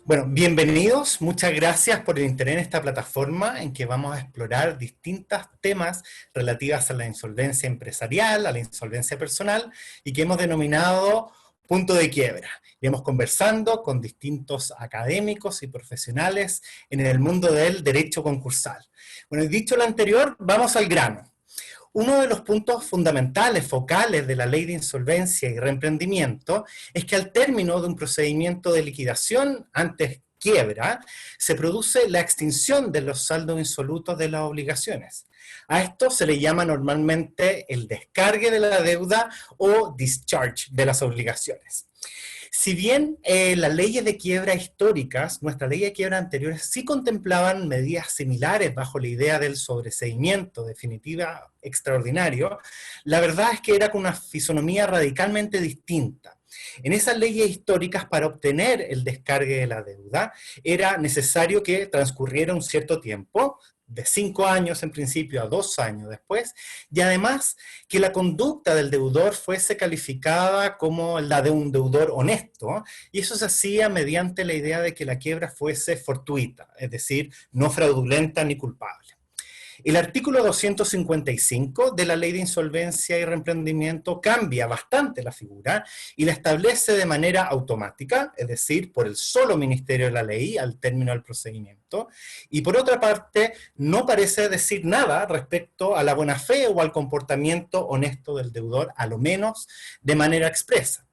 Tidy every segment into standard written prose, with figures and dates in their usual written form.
Bueno, bienvenidos, muchas gracias por el interés en esta plataforma en que vamos a explorar distintos temas relativos a la insolvencia empresarial, a la insolvencia personal y que hemos denominado punto de quiebra. Iremos conversando con distintos académicos y profesionales en el mundo del derecho concursal. Bueno, dicho lo anterior, vamos al grano. Uno de los puntos fundamentales, focales de la ley de insolvencia y reemprendimiento es que al término de un procedimiento de liquidación, antes quiebra, se produce la extinción de los saldos insolutos de las obligaciones. A esto se le llama normalmente el descargue de la deuda o discharge de las obligaciones. Si bien las leyes de quiebra históricas, nuestras leyes de quiebra anteriores, sí contemplaban medidas similares bajo la idea del sobreseimiento definitiva extraordinario, la verdad es que era con una fisonomía radicalmente distinta. En esas leyes históricas, para obtener el descargue de la deuda, era necesario que transcurriera un cierto tiempo, de 5 años en principio a 2 años después, y además que la conducta del deudor fuese calificada como la de un deudor honesto, y eso se hacía mediante la idea de que la quiebra fuese fortuita, es decir, no fraudulenta ni culpable. El artículo 255 de la Ley de Insolvencia y Reemprendimiento cambia bastante la figura y la establece de manera automática, es decir, por el solo Ministerio de la Ley al término del procedimiento, y por otra parte no parece decir nada respecto a la buena fe o al comportamiento honesto del deudor, a lo menos de manera expresa.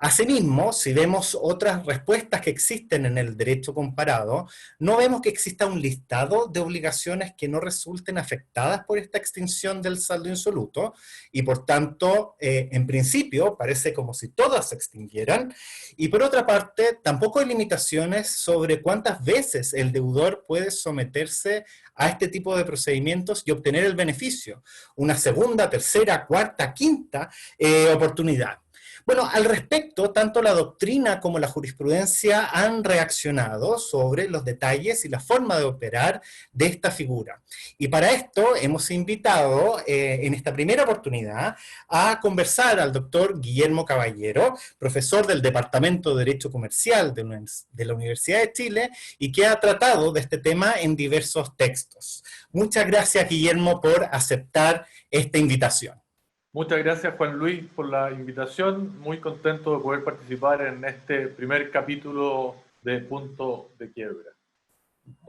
Asimismo, si vemos otras respuestas que existen en el derecho comparado, no vemos que exista un listado de obligaciones que no resulten afectadas por esta extinción del saldo insoluto, y por tanto, en principio, parece como si todas se extinguieran, y por otra parte, tampoco hay limitaciones sobre cuántas veces el deudor puede someterse a este tipo de procedimientos y obtener el beneficio, una segunda, tercera, cuarta, quinta oportunidad. Bueno, al respecto, tanto la doctrina como la jurisprudencia han reaccionado sobre los detalles y la forma de operar de esta figura. Y para esto hemos invitado en esta primera oportunidad a conversar al doctor Guillermo Caballero, profesor del Departamento de Derecho Comercial de la Universidad de Chile y que ha tratado de este tema en diversos textos. Muchas gracias, Guillermo, por aceptar esta invitación. Muchas gracias, Juan Luis, por la invitación. Muy contento de poder participar en este primer capítulo de Punto de Quiebra.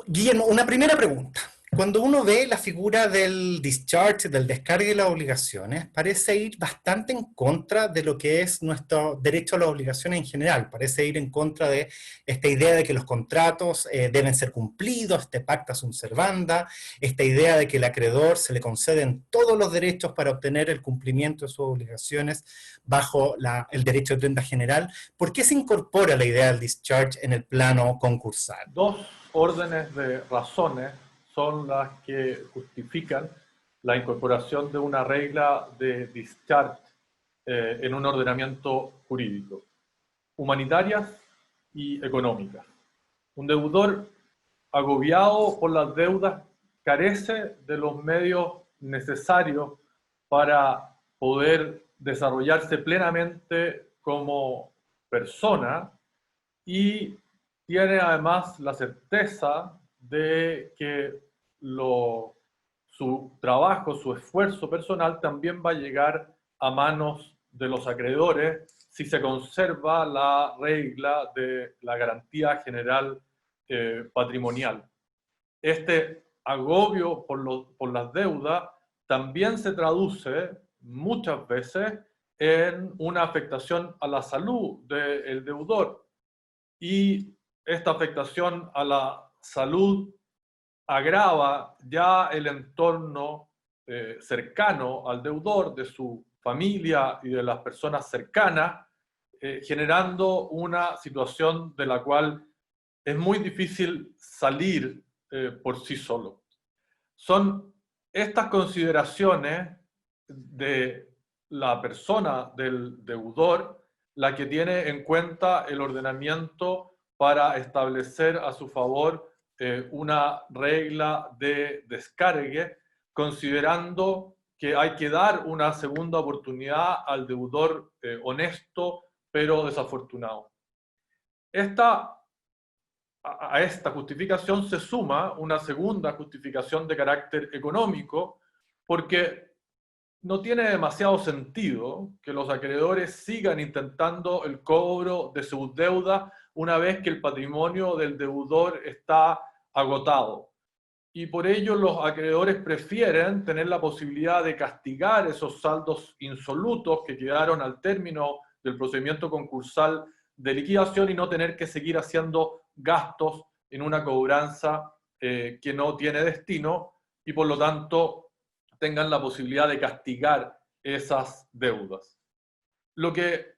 Guillermo, una primera pregunta. Cuando uno ve la figura del discharge, del descargue de las obligaciones, parece ir bastante en contra de lo que es nuestro derecho a las obligaciones en general. Parece ir en contra de esta idea de que los contratos deben ser cumplidos, este pacta sunt servanda, esta idea de que el acreedor se le conceden todos los derechos para obtener el cumplimiento de sus obligaciones bajo el derecho de prenda general. ¿Por qué se incorpora la idea del discharge en el plano concursal? Dos órdenes de razones son las que justifican la incorporación de una regla de discharge en un ordenamiento jurídico: humanitarias y económicas. Un deudor agobiado por las deudas carece de los medios necesarios para poder desarrollarse plenamente como persona y tiene además la certeza de que su trabajo, su esfuerzo personal también va a llegar a manos de los acreedores si se conserva la regla de la garantía general patrimonial. Este agobio por las deudas también se traduce muchas veces en una afectación a la salud del deudor, y esta afectación a la salud agrava ya el entorno cercano al deudor, de su familia y de las personas cercanas, generando una situación de la cual es muy difícil salir por sí solo. Son estas consideraciones de la persona del deudor la que tiene en cuenta el ordenamiento para establecer a su favor una regla de descargue, considerando que hay que dar una segunda oportunidad al deudor honesto pero desafortunado. Esta a esta justificación se suma una segunda justificación de carácter económico, porque no tiene demasiado sentido que los acreedores sigan intentando el cobro de sus deudas una vez que el patrimonio del deudor está agotado. Y por ello los acreedores prefieren tener la posibilidad de castigar esos saldos insolutos que quedaron al término del procedimiento concursal de liquidación y no tener que seguir haciendo gastos en una cobranza que no tiene destino y por lo tanto tengan la posibilidad de castigar esas deudas. Lo que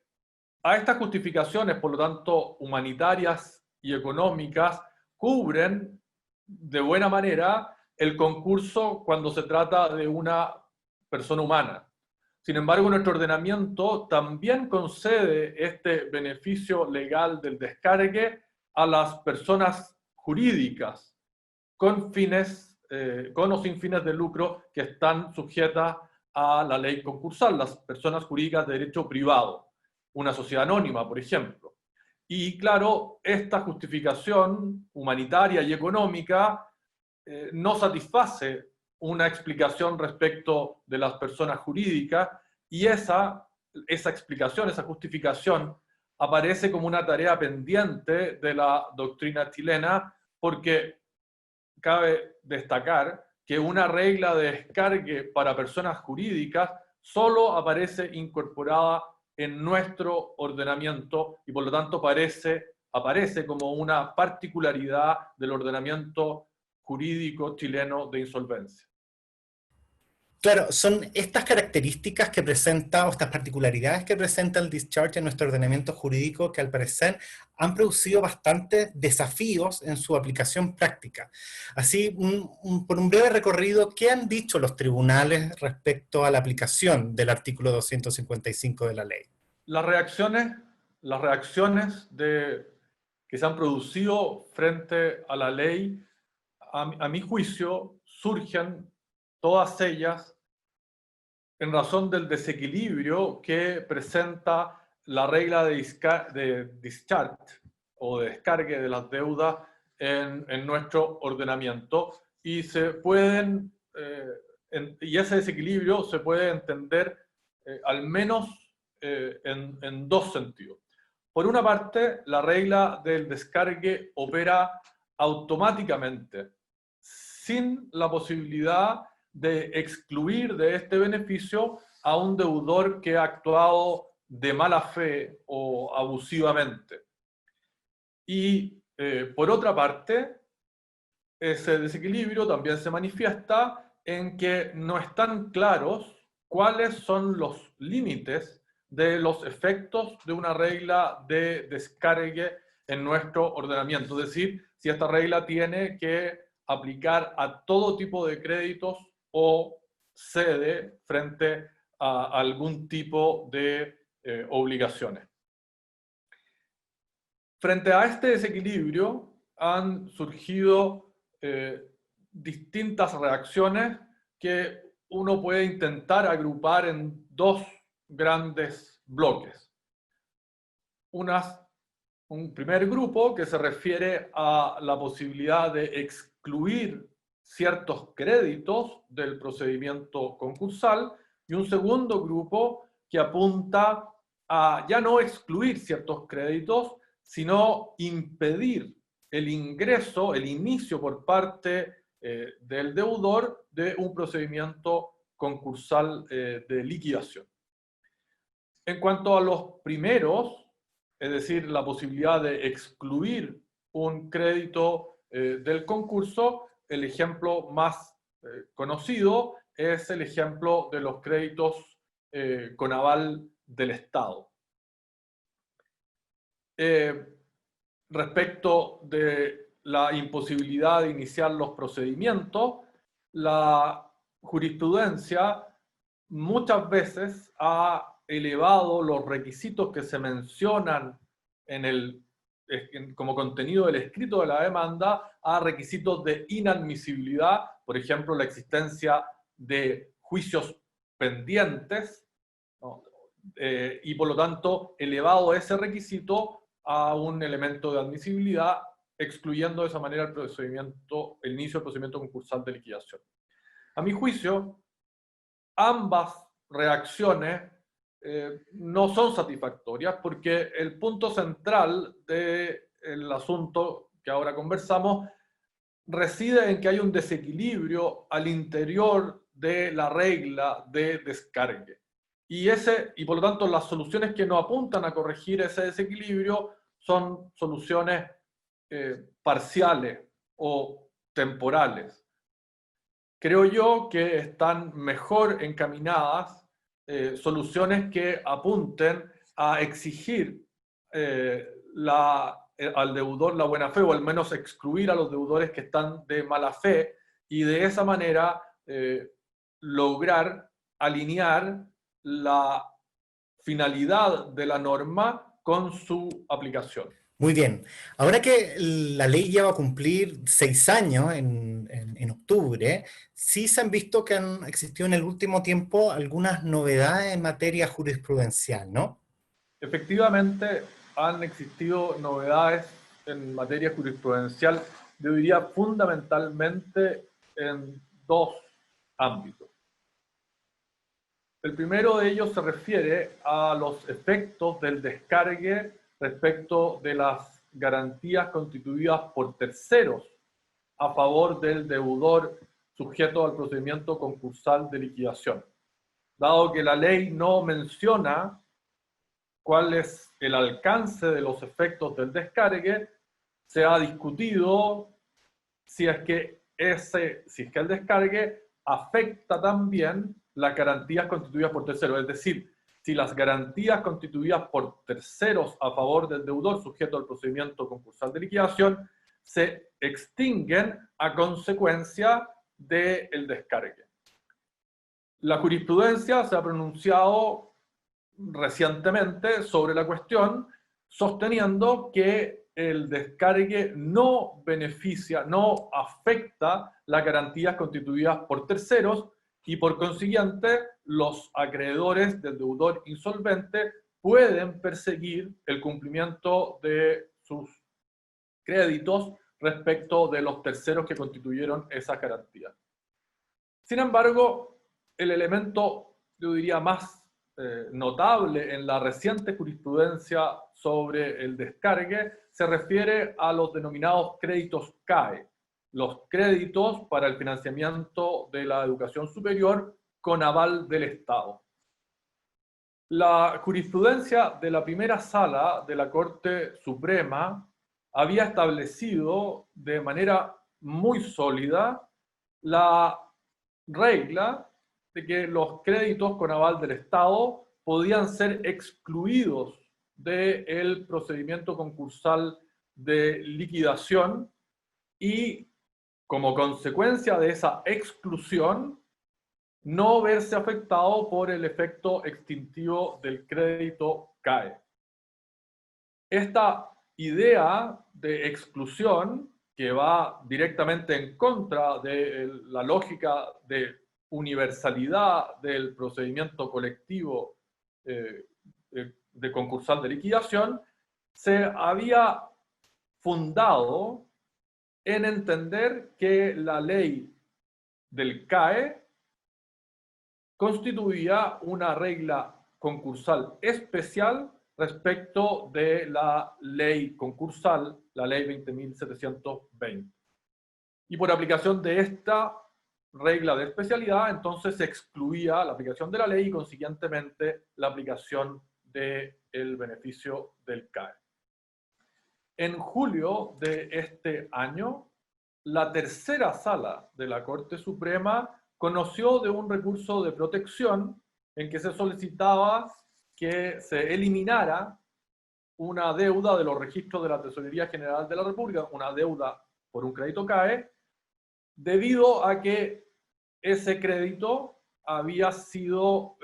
a estas justificaciones, por lo tanto, humanitarias y económicas, cubren de buena manera el concurso cuando se trata de una persona humana. Sin embargo, nuestro ordenamiento también concede este beneficio legal del descargue a las personas jurídicas con fines, con o sin fines de lucro que están sujetas a la ley concursal, las personas jurídicas de derecho privado, una sociedad anónima, por ejemplo. Y claro, esta justificación humanitaria y económica no satisface una explicación respecto de las personas jurídicas y esa explicación, esa justificación aparece como una tarea pendiente de la doctrina chilena porque cabe destacar que una regla de descargue para personas jurídicas solo aparece incorporada en nuestro ordenamiento y por lo tanto aparece como una particularidad del ordenamiento jurídico chileno de insolvencia. Claro, son estas características que presenta, o estas particularidades que presenta el discharge en nuestro ordenamiento jurídico que al parecer han producido bastantes desafíos en su aplicación práctica. Así, por un breve recorrido, ¿qué han dicho los tribunales respecto a la aplicación del artículo 255 de la ley? Las reacciones que se han producido frente a la ley, a mi juicio, surgen todas ellas en razón del desequilibrio que presenta la regla de discharge o de descargue de las deudas en nuestro ordenamiento y y ese desequilibrio se puede entender al menos en dos sentidos. Por una parte, la regla del descargue opera automáticamente, sin la posibilidad de excluir de este beneficio a un deudor que ha actuado de mala fe o abusivamente. Y por otra parte, ese desequilibrio también se manifiesta en que no están claros cuáles son los límites de los efectos de una regla de descargue en nuestro ordenamiento. Es decir, si esta regla tiene que aplicar a todo tipo de créditos o cede frente a algún tipo de obligaciones. Frente a este desequilibrio han surgido distintas reacciones que uno puede intentar agrupar en dos grandes bloques. Un primer grupo que se refiere a la posibilidad de excluir ciertos créditos del procedimiento concursal y un segundo grupo que apunta a ya no excluir ciertos créditos, sino impedir el ingreso, el inicio por parte del deudor de un procedimiento concursal de liquidación. En cuanto a los primeros, es decir, la posibilidad de excluir un crédito del concurso, el ejemplo más conocido es el ejemplo de los créditos con aval del Estado. Respecto de la imposibilidad de iniciar los procedimientos, la jurisprudencia muchas veces ha elevado los requisitos que se mencionan como contenido del escrito de la demanda a requisitos de inadmisibilidad, por ejemplo, la existencia de juicios pendientes, ¿no? Y por lo tanto elevado ese requisito a un elemento de admisibilidad excluyendo de esa manera el inicio del procedimiento concursal de liquidación. A mi juicio, ambas reacciones no son satisfactorias porque el punto central del asunto que ahora conversamos reside en que hay un desequilibrio al interior de la regla de descargue. Y por lo tanto las soluciones que no apuntan a corregir ese desequilibrio son soluciones parciales o temporales. Creo yo que están mejor encaminadas soluciones que apunten a exigir al deudor la buena fe, o al menos excluir a los deudores que están de mala fe, y de esa manera lograr alinear la finalidad de la norma con su aplicación. Muy bien. Ahora que la ley ya va a cumplir 6 años en octubre, sí se han visto que han existido en el último tiempo algunas novedades en materia jurisprudencial, ¿no? Efectivamente, han existido novedades en materia jurisprudencial, yo diría fundamentalmente en dos ámbitos. El primero de ellos se refiere a los efectos del descargue respecto de las garantías constituidas por terceros a favor del deudor sujeto al procedimiento concursal de liquidación. Dado que la ley no menciona cuál es el alcance de los efectos del descargue, se ha discutido si es que el descargue afecta también las garantías constituidas por terceros, es decir, si las garantías constituidas por terceros a favor del deudor sujeto al procedimiento concursal de liquidación se extinguen a consecuencia del descargue. La jurisprudencia se ha pronunciado recientemente sobre la cuestión, sosteniendo que el descargue no beneficia, no afecta las garantías constituidas por terceros, y por consiguiente los acreedores del deudor insolvente pueden perseguir el cumplimiento de sus créditos respecto de los terceros que constituyeron esas garantías. Sin embargo, el elemento, yo diría, más notable en la reciente jurisprudencia sobre el descargue se refiere a los denominados créditos CAE, los créditos para el financiamiento de la educación superior con aval del Estado. La jurisprudencia de la primera sala de la Corte Suprema había establecido de manera muy sólida la regla de que los créditos con aval del Estado podían ser excluidos del procedimiento concursal de liquidación, y como consecuencia de esa exclusión no verse afectado por el efecto extintivo del crédito CAE. Esta idea de exclusión, que va directamente en contra de la lógica de universalidad del procedimiento colectivo de concursal de liquidación, se había fundado en entender que la ley del CAE constituía una regla concursal especial respecto de la ley concursal, la ley 20.720. Y por aplicación de esta regla de especialidad, entonces se excluía la aplicación de la ley y consiguientemente la aplicación del beneficio del CAE. En julio de este año, la tercera sala de la Corte Suprema conoció de un recurso de protección en que se solicitaba que se eliminara una deuda de los registros de la Tesorería General de la República, una deuda por un crédito CAE, debido a que ese crédito había sido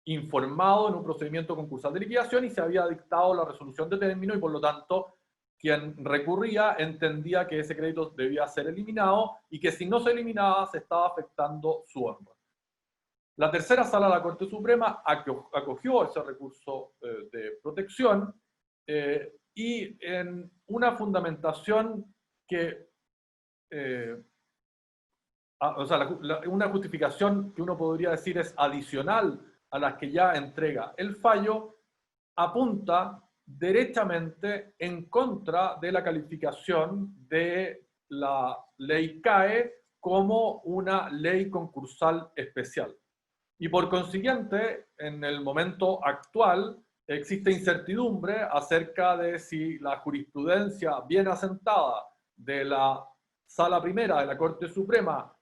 informado en un procedimiento concursal de liquidación y se había dictado la resolución de término, y por lo tanto quien recurría entendía que ese crédito debía ser eliminado y que si no se eliminaba se estaba afectando su honra. La tercera sala de la Corte Suprema acogió ese recurso de protección y en una fundamentación que, o sea, una justificación que uno podría decir es adicional a las que ya entrega el fallo, apunta derechamente en contra de la calificación de la ley CAE como una ley concursal especial. Y por consiguiente, en el momento actual, existe incertidumbre acerca de si la jurisprudencia bien asentada de la Sala Primera de la Corte Suprema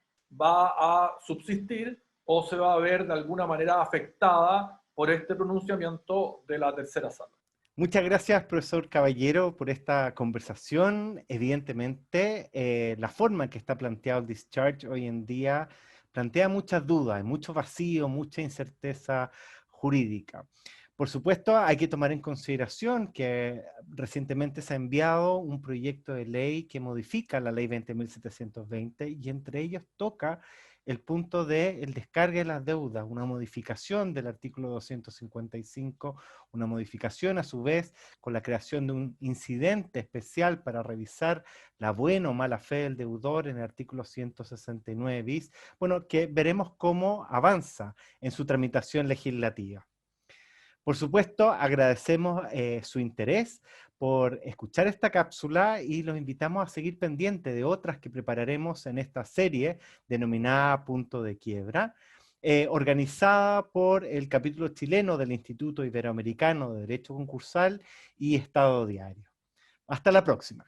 va a subsistir o se va a ver de alguna manera afectada por este pronunciamiento de la tercera sala. Muchas gracias, profesor Caballero, por esta conversación. Evidentemente, la forma en que está planteado el discharge hoy en día plantea muchas dudas, mucho vacío, mucha incerteza jurídica. Por supuesto, hay que tomar en consideración que recientemente se ha enviado un proyecto de ley que modifica la ley 20.720 y entre ellos toca el punto de el descargue de las deudas, una modificación del artículo 255, una modificación a su vez con la creación de un incidente especial para revisar la buena o mala fe del deudor en el artículo 169 bis, bueno, que veremos cómo avanza en su tramitación legislativa. Por supuesto, agradecemos su interés por escuchar esta cápsula y los invitamos a seguir pendiente de otras que prepararemos en esta serie denominada Punto de Quiebra, organizada por el capítulo chileno del Instituto Iberoamericano de Derecho Concursal y Estado Diario. Hasta la próxima.